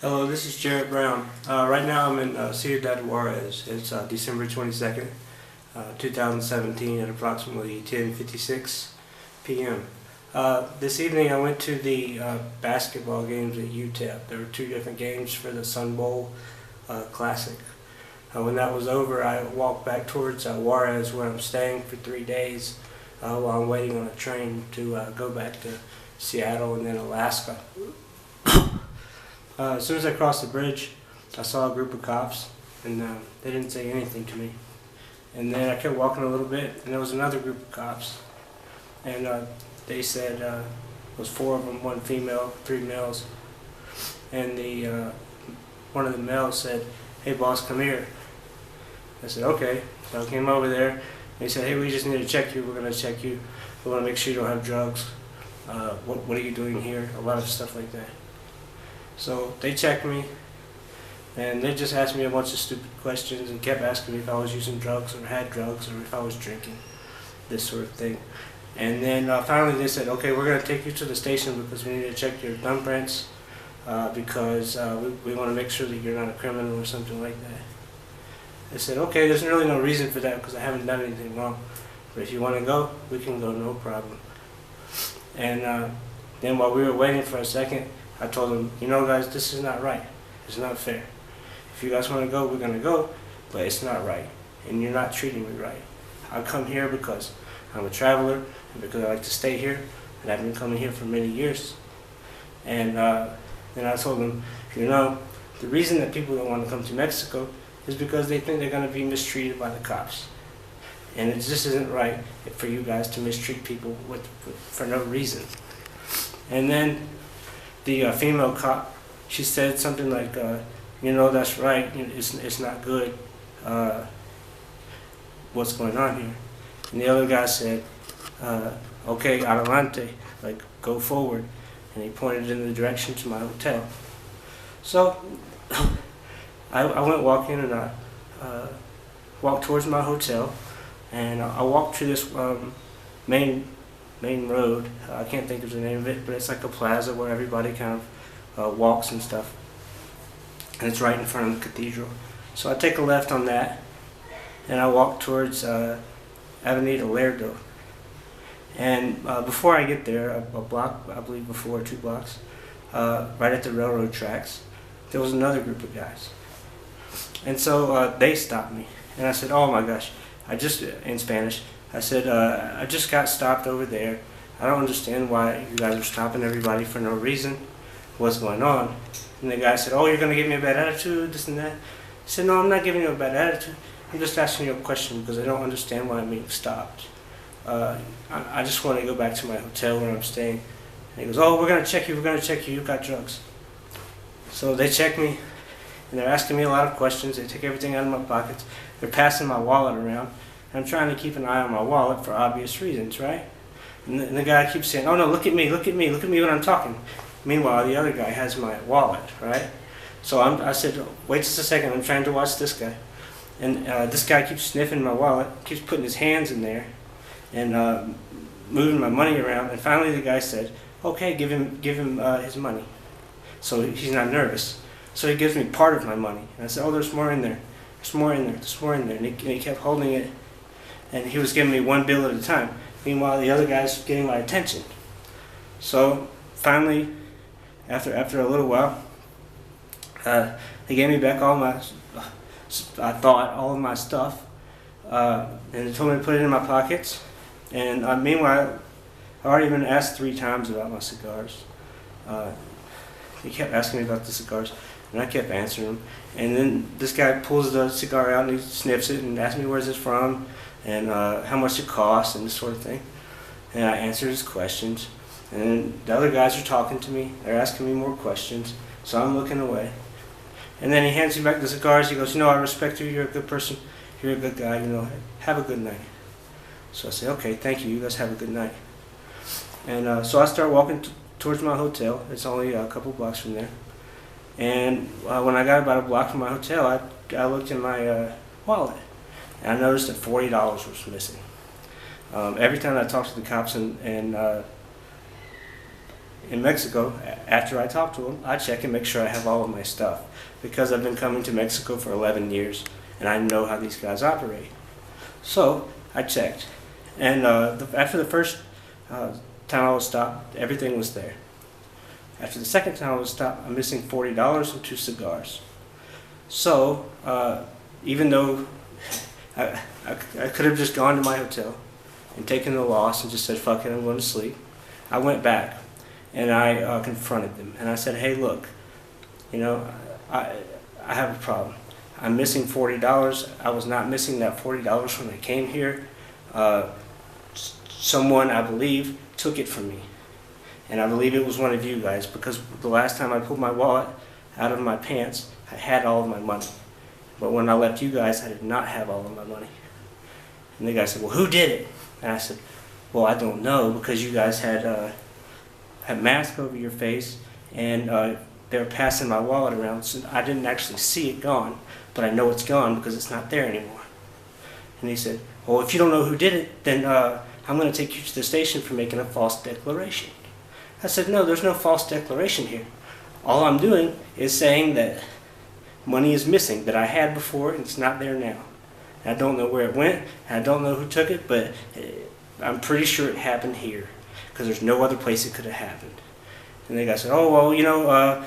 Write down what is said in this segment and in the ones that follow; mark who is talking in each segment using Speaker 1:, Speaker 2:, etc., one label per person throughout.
Speaker 1: Hello, this is Jared Brown. Right now I'm in Ciudad Juarez. It's December 22nd, 2017 at approximately 10:56 p.m. This evening I went to the basketball games at UTEP. There were two different games for the Sun Bowl Classic. When that was over, I walked back towards Juarez, where I'm staying for 3 days while I'm waiting on a train to go back to Seattle and then Alaska. As soon as I crossed the bridge, I saw a group of cops, and they didn't say anything to me. And then I kept walking a little bit, and there was another group of cops, and they said it was 4 of them, 1 female, 3 males, and one of the males said, "Hey boss, come here." I said, "Okay." So I came over there, and he said, "Hey, we just need to check you. We're going to check you. We want to make sure you don't have drugs. What are you doing here?" A lot of stuff like that. So they checked me, and they just asked me a bunch of stupid questions and kept asking me if I was using drugs or had drugs or if I was drinking, this sort of thing. And then finally they said, "Okay, we're going to take you to the station because we need to check your thumbprints because we want to make sure that you're not a criminal or something like that." I said, "Okay, there's really no reason for that because I haven't done anything wrong. But if you want to go, we can go, no problem." And then while we were waiting for a second, I told them, "You know guys, this is not right. It's not fair. If you guys want to go, we're going to go, but it's not right. And you're not treating me right. I come here because I'm a traveler and because I like to stay here, and I've been coming here for many years." And then I told them, "You know, the reason that people don't want to come to Mexico is because they think they're going to be mistreated by the cops. And it just isn't right for you guys to mistreat people for no reason." And then the female cop, she said something like, "You know, that's right. It's not good. What's going on here?" And the other guy said, "Okay, adelante, like go forward." And he pointed in the direction to my hotel. So I went walking, and I walked towards my hotel, and I walked through this main road. I can't think of the name of it, but it's like a plaza where everybody kind of walks and stuff. And it's right in front of the cathedral. So I take a left on that, and I walk towards Avenida Lerdo. And before I get there, a block, I believe before, 2 blocks, right at the railroad tracks, there was another group of guys. And so they stopped me, and I said, "Oh my gosh," in Spanish, I said, "I just got stopped over there. I don't understand why you guys are stopping everybody for no reason. What's going on?" And the guy said, "Oh, you're going to give me a bad attitude, this and that." I said, "No, I'm not giving you a bad attitude. I'm just asking you a question because I don't understand why I'm being stopped. I just want to go back to my hotel where I'm staying." And he goes, "Oh, we're going to check you, you've got drugs." So they check me, and they're asking me a lot of questions. They take everything out of my pockets. They're passing my wallet around. I'm trying to keep an eye on my wallet for obvious reasons, right? And the guy keeps saying, "Oh no, look at me when I'm talking." Meanwhile, the other guy has my wallet, right? So I said, "Wait just a second, I'm trying to watch this guy." And this guy keeps sniffing my wallet, keeps putting his hands in there, and moving my money around. And finally the guy said, "Okay, give him his money." So he's not nervous. So he gives me part of my money. And I said, "Oh, there's more in there. There's more in there. There's more in there." And he kept holding it. And he was giving me 1 bill at a time. Meanwhile, the other guy's getting my attention. So finally, after a little while, he gave me back all of my stuff, and he told me to put it in my pockets. And meanwhile, I've already been asked 3 times about my cigars. He kept asking me about the cigars, and I kept answering him. And then this guy pulls the cigar out and he sniffs it and asks me where's it from and how much it costs and this sort of thing. And I answered his questions. And then the other guys are talking to me. They're asking me more questions. So I'm looking away. And then he hands me back the cigars. He goes, "You know, I respect you. You're a good person. You're a good guy. You know, have a good night." So I say, "Okay, thank you. You guys have a good night." And so I start walking towards my hotel. It's only a couple blocks from there. And when I got about a block from my hotel, I looked in my wallet, and I noticed that $40 was missing. Every time I talked to the cops and in Mexico, after I talk to them, I check and make sure I have all of my stuff, because I've been coming to Mexico for 11 years and I know how these guys operate. So I checked, and after the first time I was stopped, everything was there. After the second time I was stopped, I'm missing $40 and 2 cigars. So even though I could have just gone to my hotel and taken the loss and just said, fuck it, I'm going to sleep, I went back and I confronted them. And I said, hey, look, you know, I have a problem. I'm missing $40. I was not missing that $40 when I came here. Someone, I believe, took it from me. And I believe it was one of you guys, because the last time I pulled my wallet out of my pants, I had all of my money. But when I left you guys, I did not have all of my money. And the guy said, well, who did it? And I said, well, I don't know, because you guys had masks over your face, and they were passing my wallet around, so I didn't actually see it gone, but I know it's gone because it's not there anymore. And he said, well, if you don't know who did it, then I'm going to take you to the station for making a false declaration. I said, no, there's no false declaration here. All I'm doing is saying that money is missing that I had before and it's not there now. I don't know where it went, and I don't know who took it, but I'm pretty sure it happened here, because there's no other place it could have happened. And the guy said, oh, well, you know,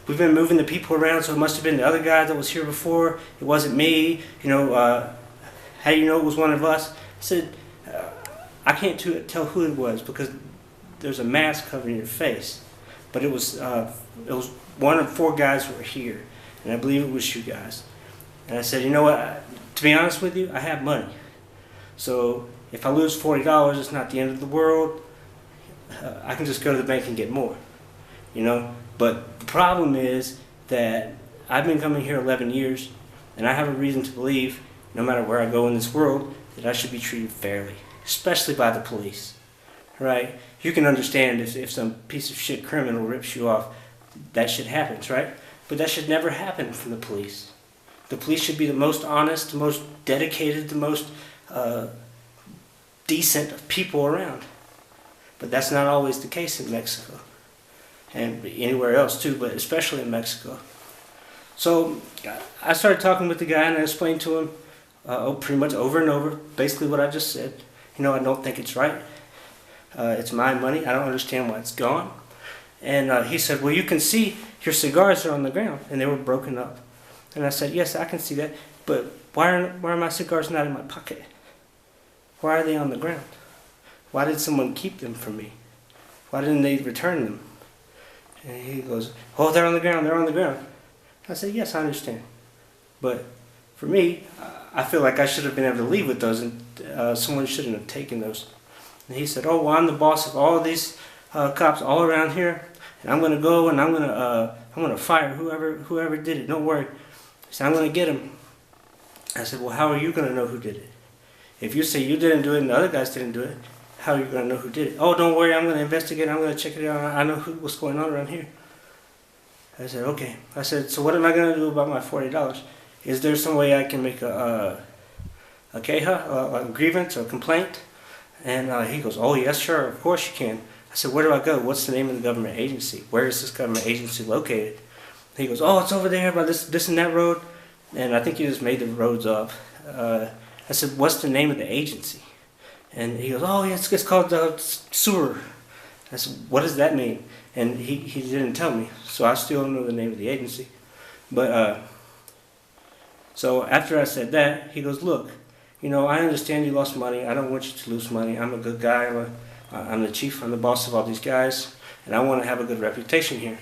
Speaker 1: we've been moving the people around, so it must have been the other guy that was here before. It wasn't me. You know, how do you know it was one of us? I said, I can't tell who it was because there's a mask covering your face. But it was one of 4 guys who were here, and I believe it was you guys. And I said, you know what, to be honest with you, I have money. So if I lose $40, it's not the end of the world. I can just go to the bank and get more, you know. But the problem is that I've been coming here 11 years, and I have a reason to believe, no matter where I go in this world, that I should be treated fairly, especially by the police, right? You can understand if some piece of shit criminal rips you off, that shit happens, right? But that should never happen from the police. The police should be the most honest, the most dedicated, the most decent people around. But that's not always the case in Mexico. And anywhere else too, but especially in Mexico. So I started talking with the guy, and I explained to him pretty much over and over, basically what I just said. You know, I don't think it's right. It's my money. I don't understand why it's gone. And he said, well, you can see your cigars are on the ground, and they were broken up. And I said, yes, I can see that, but why are my cigars not in my pocket? Why are they on the ground? Why did someone keep them from me? Why didn't they return them? And he goes, oh, they're on the ground, they're on the ground. I said, yes, I understand. But for me, I feel like I should have been able to leave with those, and someone shouldn't have taken those. And he said, oh, well, I'm the boss of all of these cops all around here, and I'm going to go and I'm going to fire whoever did it. Don't worry. He said, I'm going to get him. I said, well, how are you going to know who did it? If you say you didn't do it and the other guys didn't do it, how are you going to know who did it? Oh, don't worry, I'm going to investigate. I'm going to check it out. I know what's going on around here. I said, okay. I said, so what am I going to do about my $40? Is there some way I can make a queja, a grievance, or a complaint? And he goes, oh, yes, sure, of course you can. I said, where do I go? What's the name of the government agency? Where is this government agency located? He goes, oh, it's over there by this and that road. And I think he just made the roads up. I said, what's the name of the agency? And he goes, oh, yeah, it's called sewer. I said, what does that mean? And he didn't tell me, so I still don't know the name of the agency. But so after I said that, he goes, look, you know, I understand you lost money. I don't want you to lose money. I'm a good guy. I'm the chief. I'm the boss of all these guys, and I want to have a good reputation here.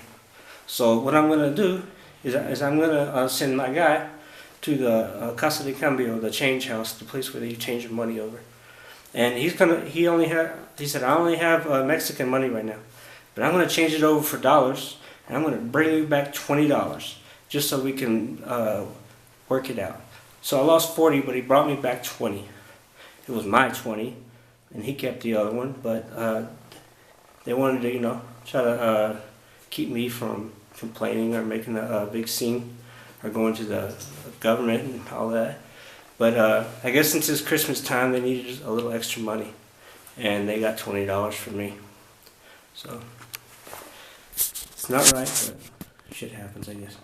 Speaker 1: So what I'm going to do is I'm going to send my guy to the Casa de Cambio, the change house, the place where you change your money over. And he said, I only have Mexican money right now, but I'm going to change it over for dollars, and I'm going to bring you back $20 just so we can work it out. So I lost 40, but he brought me back 20. It was my 20, and he kept the other one, but they wanted to, you know, try to keep me from complaining or making a big scene or going to the government and all that. But I guess since it's Christmas time, they needed a little extra money, and they got $20 from me. So It's not right, but shit happens, I guess.